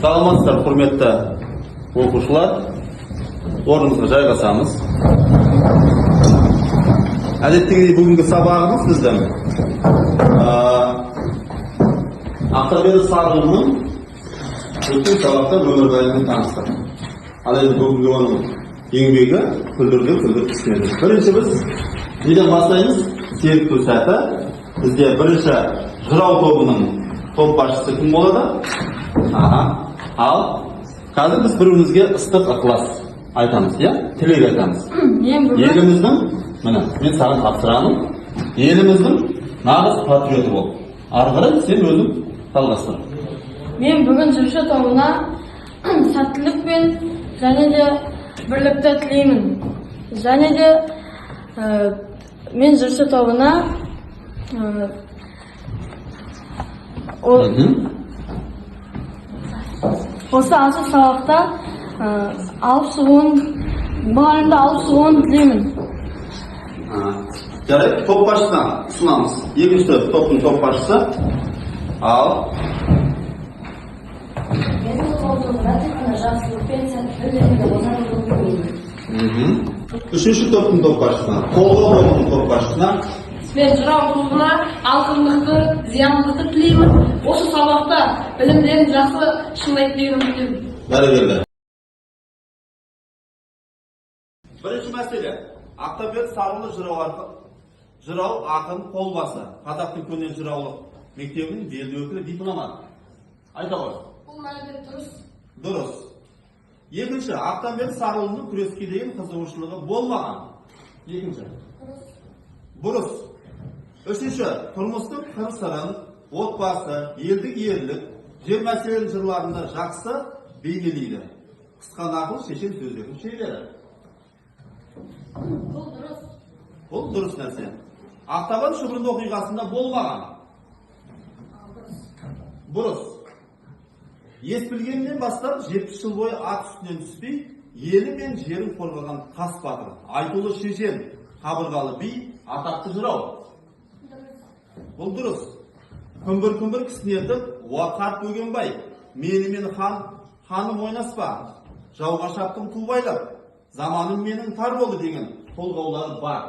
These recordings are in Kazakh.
Саламатсыздар, құрметті оқушылар. Орнымызға жайғасамыз. Әдеттегідей бүгінгі сабағымыз біздің Ақтабері Сарғұлының өткен сабақта өмірбаянымен таныстық. Ал енді бүгінгі оның еңбегі күлдірді кісілерді. Бірінші біз неден бастаймыз? Серіктеу сәті. Бізде бірінші жырау тобының топ басшысы кім болады? Ал қазір біз бірімізге ыстық ықылас айтамыз, тілек айтамыз. Еліміздің, міне, мен саған тапсырамын, еліміздің нағыз патриоты бол. Ары қарай сен өзің жалғастыр. Мен бүгін жүрші тобына сәттілік пен және де бірлікті тілеймін. Және де мен жүрші тобына осы ашық сабақта мұғалімді алып шығуын тілеймін. Жарайды, топ басшысына ұсынамыз. Екінші топтың топ басшысы. Ал. Менің тобымда тек қана жақсылық пен сәттілікті тілеймін. Үшінші топтың топ басшысына, қолғау тобының топ басшысына. Мен жырау тобына алқындықты, зияндықты тілеймін. Осы сабақта білімдерін жақсы шыңдайды деген үміттемін. Бәрекелді. Бірінші мәселе, Ақтабер Сарғұлы жырау ақын қолбасы, қазақтың көне жыраулық мектебінің белді өкілі дипломат. Айта ғой. Бұл мәлімет дұрыс. Дұрыс. Екінші, Ақтабер Сарғұлының күреске деген қызығушылығы болмаған. Екінші. Бұрыс. Үшінші, тұрмыстың қыр-сырын, отбасы, елдік ерлік, жер мәселелерін жырларында жақсы бейнелейді. Қысқа нақыл шешен сөздердің шебері. Бұл дұрыс. Бұл дұрыс нәрсе. Ақтабан шұбырынды оқиғасында болмаған. Бұрыс. Ес білгеннен бастап 70 жыл бойы ат үстінен түспей, елі мен жерін қорғаған қас батыр, айтулы шешен, қабырғалы би, атақты жырау. Бұл дұрыс. Күмбір-күмбір кісінетіп, уақат бөгенбай, менімен ханым ойнаспа, жауға шаптым тубайлап, заманым менің тар болды деген толғаулары бар.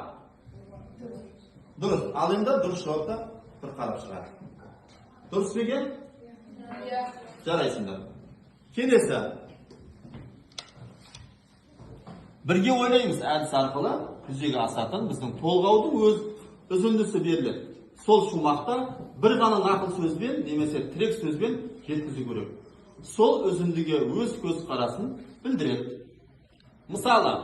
Дұрыс. Ал енді дұрыс жауапта бір қарап шығады. Дұрыс деген? Жарайсыңдар. Келесі. Бірге ойлаймыз әдіс арқылы жүзеге асатын біздің толғаудың өз үзіндісі беріледі. Сол шумақта бір ғана нақыл сөзбен немесе тірек сөзбен жеткізу керек. Сол үзіндіге өз көзқарасын білдіреді. Мысалы,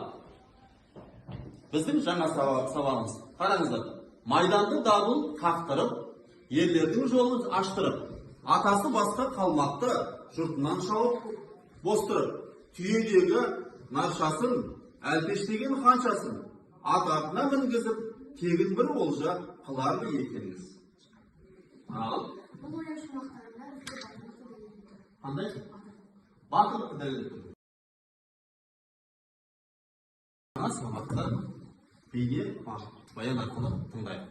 біздің жаңа сабағымыз. Қараңыздар. Майданды дабыл қақтырып, ерлердің жолын аштырып, атасы басқа қалмақты жұртынан шауып бостырып, түйедегі наршасын, әлпештеген қаншасын, атағына мінгізіп, тегін бір олжа қылар ма екеніңіз. Ал? Қандай? Батырлық дәлелдеп. Жаңа сабақта бейне баян арқылы тыңдайық.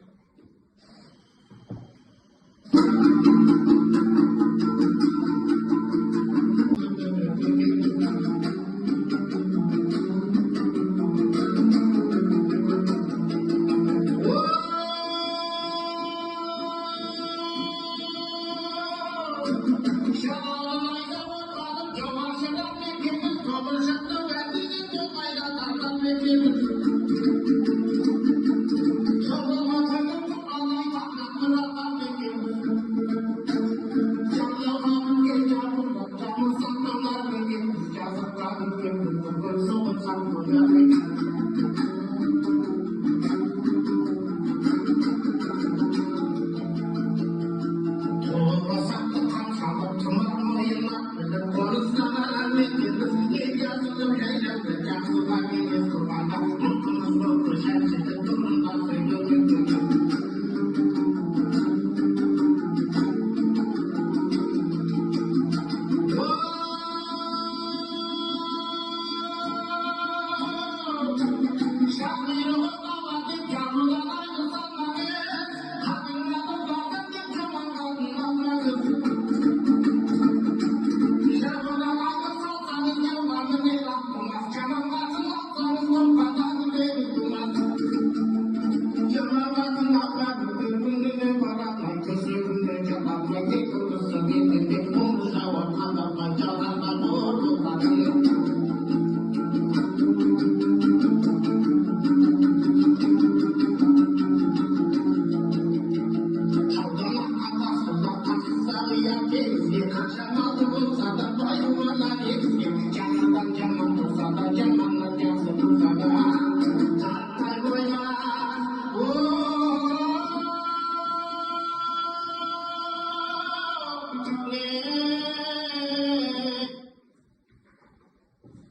Thank you.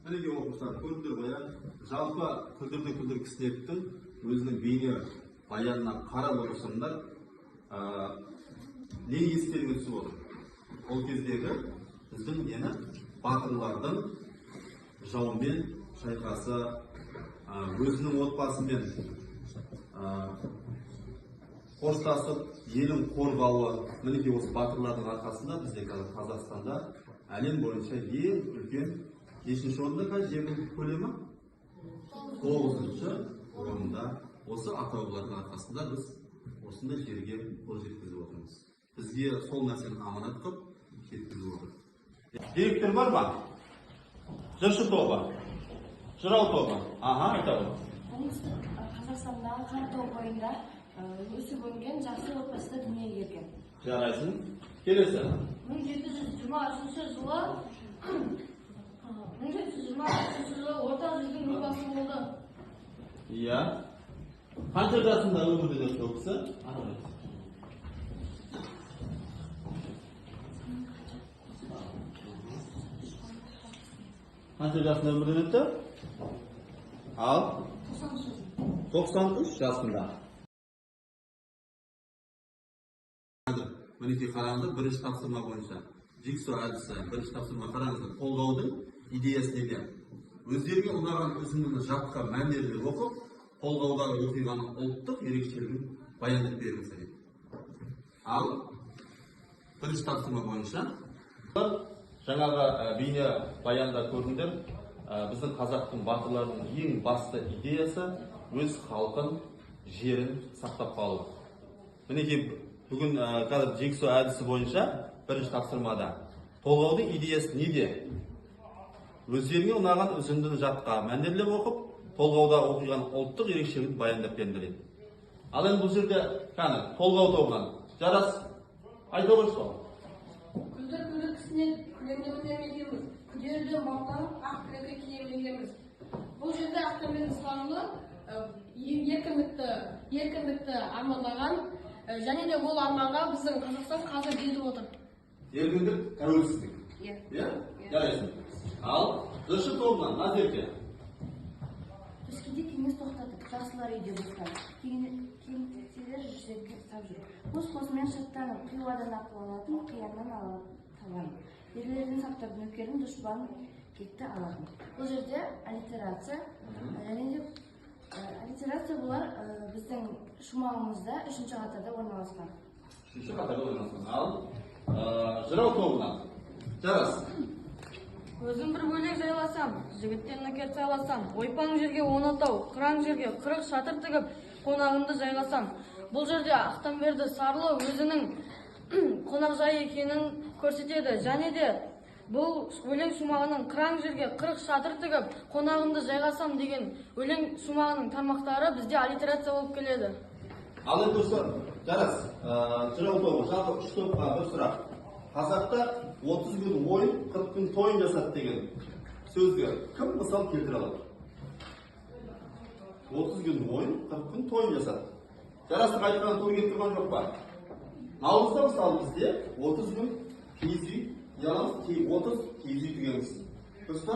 Мінекей оқушылар көрдіңдер ғой, иә? Жалпы күлдірді кісілердің өзінің бейне баянына қарап отырсаңдар, не естеріңе түсіп отыр? Ол кездегі біздің нені батырлардың жаумен шайқасы, өзінің отбасымен қоштасып, елін қорғауы. Мінекей осы батырлардың арқасында бізде қазір Қазақстанда әлем бойынша ең үлкен 5-ші орында қазір жергілікті көлемі 9-шы орында. Осы атаулардың арқасында біз осындай жерге қол жеткізіп отырмыз. Бізге сол нәрсені аманат қылып жеткізіп отыр. Директор бар ма? Жыршы тобы, жырау тобы. Айта ғой. Қазақстандағы Қаратау бойында өсіп өнген жақсы отбасында дүниеге келген. Жарайсың. Келесі. 1723 жылы 1723 жылы орта жүздің рубасы болды. Иә. Қанша жасында өмірден өтті ол кісі? Қанша жасында өмірден өтті? Ал? 93 жасында. Мінекей қараңыздар, бірінші тапсырма бойынша жигсо әдісі, бірінші тапсырма қараңыздар, қолдаудың идеясы неде? Өздеріңе ұнаған үзіндіні жатқа мәндерді оқып, қолдаудағы оқиғаның ұлттық ерекшелігін баяндап беріңіздер. Ал бірінші тапсырма бойынша жаңағы бейне баянда көрдіңдер, біздің қазақтың батырларының ең басты идеясы өз халқын, жерін сақтап қалу. Мінекей бүгін қазір жигсо әдісі бойынша бірінші тапсырмада толғаудың идеясы неде? Өздеріңе ұнаған үзіндіні жатқа мәндерлеп оқып, толғаудағы оқиғаның ұлттық ерекшелігін баяндап беріңдер. Ал енді бұл жерде толғау тобынан Жарас, айта қойшы. Күлдір кісінен күлеңдеп өтемегенбіз, күдерден баптанып ақ тілекке киемегенбіз. Бұл жерде Ақтөбенің ұстанымы еркіндікті армандаған, және де бұл арманға біздің Қазақстан қазір жетіп отыр. Еркіндік, тәуелсіздік. Иә? Жарайсың. Ал жыршы тобынан Назерке. Өскеде кеңес тоқтатып, жақсылар үйде босқан. Кеңселер жүрсекке сап жүр. Қос-қосымен шаттанып, қиуадан ақыланатын, қияннан табан. Ерлерін сақтап, нөкерін дұшпанын кетті алатын. Бұл жерде аллитерация, және де аллитерация бұлар біздің шумағымызда 3-ші қатарда орналасқан. 3-ші қатарда орналасқан. Ал жырау тобынан Жарас. Өзім бір бөлек жайласам, жігіттен нөкер сайласам, ойпаң жерге 10 атау, қыран жерге 40 шатыр тігіп, қонағымды жайғасам. Бұл жерде Ақтанберді Сарлы өзінің қонақжай екенін көрсетеді, және де бұл өлең шумағының қыран жерге 40 шатыр тігіп, қонағымды жайғасам деген өлең шумағының тармақтары бізде аллитерация болып келеді. Ал енді осы Жарас, жырау тобы, жалпы 3 топқа бір сұрақ. Қазақта 30 күн ойын, 40 күн тойын жасады деген сөзге кім мысал келтіре алады? 30 күн ойын, 40 күн тойын жасады. Жарастың айтқанын той кетіп тұрған жоқ па? Наурызда мысалы бізде 30 күн киіз үй, яғни 30 киіз үй тігеміз. Дұрыс па?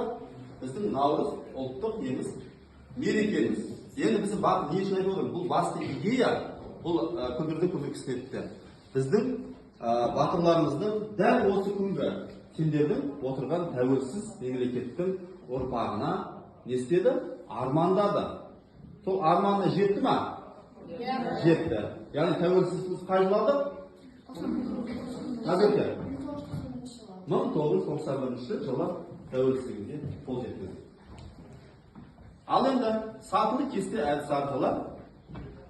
Біздің наурыз ұлттық неміз мерекеміз. Енді біздің не үшін айтып отырмын? Бұл басты идея, бұл күлдірді кісілерді. Біздің батырларымыздың дәл осы күнгі сендердің отырған тәуелсіз мемлекеттің ұрпағына не істеді? Армандады. Сол арманына жетті ма? Жетті. Яғни тәуелсіздігіміз қай жылы алдық? 1991 жылы тәуелсіздігіне қол жеткіздік. Ал енді сатылы кесте әдісі арқылы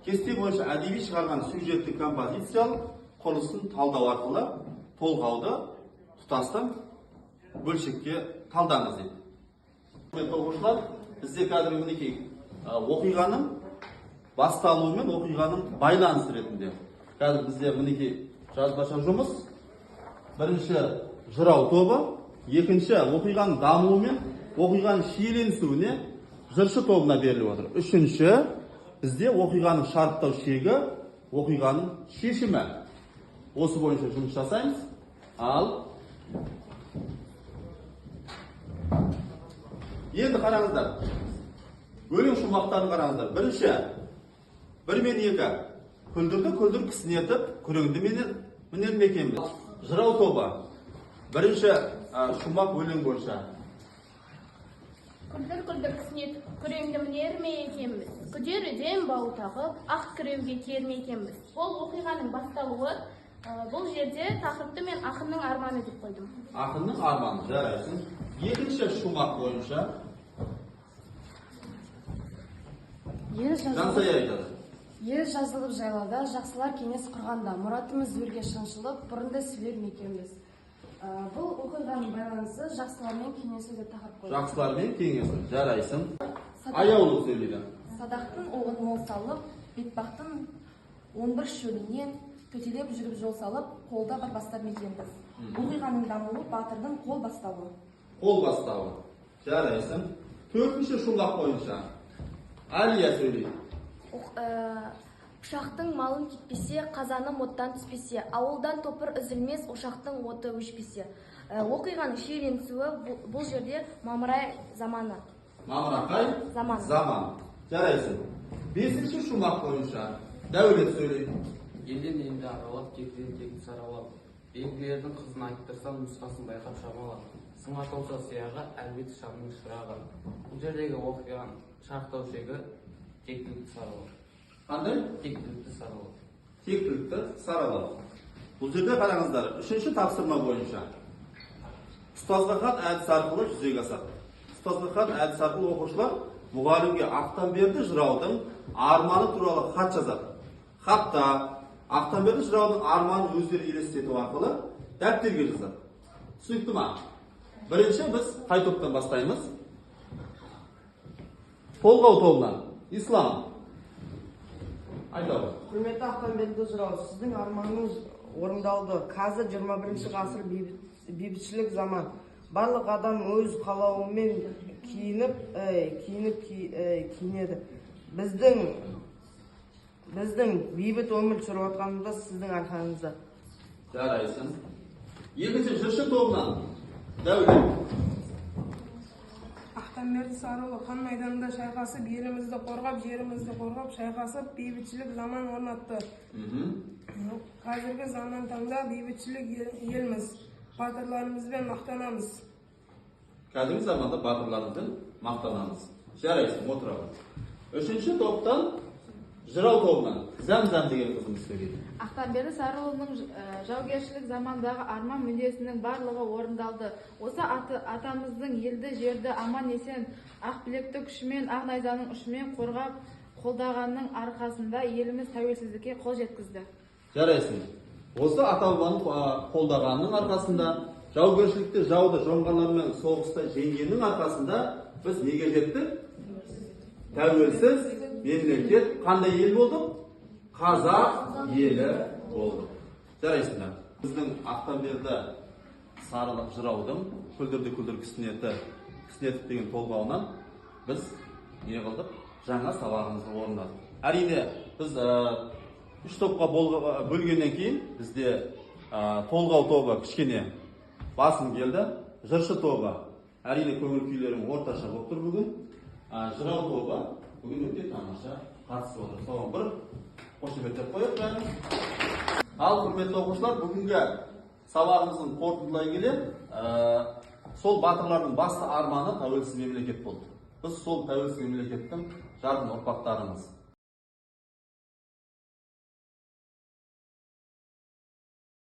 кесте бойынша әдеби шығарған сюжетті композициялық құрылысын талдау арқылы толғауды тұтастың бөлшекке талдаңыз дейді. Құрметті оқушылар, бізде қазір мінекей оқиғаның басталуы мен оқиғаның байланысы ретінде. Қазір бізде мінекей жазбаша жұмыс. Бірінші жырау тобы, екінші оқиғаның дамуы мен оқиғаның шиеленісуіне жыршы тобына беріліп отыр. Үшінші бізде оқиғаның шарықтау шегі, оқиғаның шешімі. Осы бойынша жұмыс жасаймыз. Ал енді қараңыздар. Өлең шумақтарын қараңыздар. Бірінші, 1 мен 2. Күлдірді күлдір кісінетіп, күреңді мінер мекенбіз. Жырау тобы. Бірінші шумақ өлең бойынша. Күлдір күлдір кісінетіп, күреңді мінер ме екенбіз. Күдеріден бау тағып, ақ кіреуге керме екенбіз. Бұл оқиғаның басталуы. Бұл жерде тақырыпты мен ақынның арманы деп қойдым. Ақынның арманы, жарайсың. Екінші шумақ бойынша. Жансая айтады. Ел жазылып жайлауда, жақсылар кеңес құрғанда, мұратымыз өрге шыншылып, бұрынды сөйлер мекенбіз. Бұл оқиғаның байланысы жақсылармен кеңесу деп тақырып қойды. Жақсылармен кеңесу, жарайсың. Аяулы сөйлейді. Садақтың оғын мол салып, бетбақтың 11 шөлінен төтелеп жүріп жол салып, қолда бір бастап мекенбіз. Оқиғаның дамуы, батырдың қол бастауы. Қол бастауы, жарайсың. Төртінші шумақ бойынша. Алия сөйлейді. Пышақтың малын кетпесе, қазаны оттан түспесе, ауылдан топыр үзілмес, ошақтың оты өшпесе. Оқиғаның шиеленісуі бұл жерде мамырай заманы. Мамырақай Заман. Заман. Жарайсың. Бесінші шумақ бойынша. Дәулет сөйлейді. Елден елді аралап, тектен текті саралап, белгілердің қызын айттырсам, нұсқасын байқап шамалап, сыңға толса сияға, әлбет шамның шырағы. Бұл жердегі оқиған шарықтау шегі тектілікті саралап. Қандай? Тектілікті саралап. Тектілікті саралап. Бұл жерде қараңыздар, үшінші тапсырма бойынша. Ұстазға хат әдіс арқылы жүзеге асады. Ұстазға хат әдіс арқылы оқушылар мұғалімге Ақтанберді жыраудың арманы туралы хат жазады. Хатта Ақтанберді жыраудың арманын өздері елестету арқылы дәптерге жазады. Түсінікті ма? Бірінші біз қай топтан бастаймыз? Толғау тобынан. Ислам. Айтады. Құрметті Ақтанберді жырау, сіздің арманыңыз орындалды. Қазір 21 ғасыр бейбітшілік заман. Барлық адам өз қалауымен киінеді. Біздің бейбіт өмір сүріп отқанымызда сіздің арқаңызда. Жарайсың. Екінші жыршы тобынан. Дәулет. Ақтанберді Сарыұлы қан майданында шайқасып, елімізді қорғап, жерімізді қорғап, шайқасып, бейбітшілік заман орнатты. Қазіргі заман таңда бейбітшілік елміз. Батырларымызбен мақтанамыз. Қазіргі заманда батырларымызбен мақтанамыз. Жарайсың, отырады. Үшінші топтан жырау тобынан. Зәм-зәм деген қызымыз сөйлейді. Ақтанберді Сарыұлының жаугершілік замандағы арман мүддесінің барлығы орындалды. Осы атамыздың елді жерді аман есен ақ білекті күшімен, ақ найзаның ұшымен қорғап қолдағанның арқасында еліміз тәуелсіздікке қол жеткізді. Жарайсың. Осы ата-бабаның қолдағанның арқасында, жаугершілікте жауды жоңғарлармен соғыста жеңгеннің арқасында біз неге жеттік? Тәуелсіз мемлекет, қандай ел болдық? Қазақ елі болдық. Жарайсыңдар. Біздің Ақтанберді Сарылық жыраудың күлдірді күлдір кісінетіп деген толғауынан біз не қылдық? Жаңа сабағымызды орындадық. Әрине біз үш топқа бөлгеннен кейін бізде толғау тобы кішкене басым келді. Жыршы тобы әрине көңіл күйлерім орташа болып тұр бүгін. Жырау тобы бүгін өте тамаша қатысып отыр. Соған бір қошеметтеп қояйық бәрін. Ал құрметті оқушылар, бүгінгі сабағымыздың қорытындылай келе, сол батырлардың басты арманы тәуелсіз мемлекет болды. Біз сол тәуелсіз мемлекеттің жарқын ұрпақтарымыз.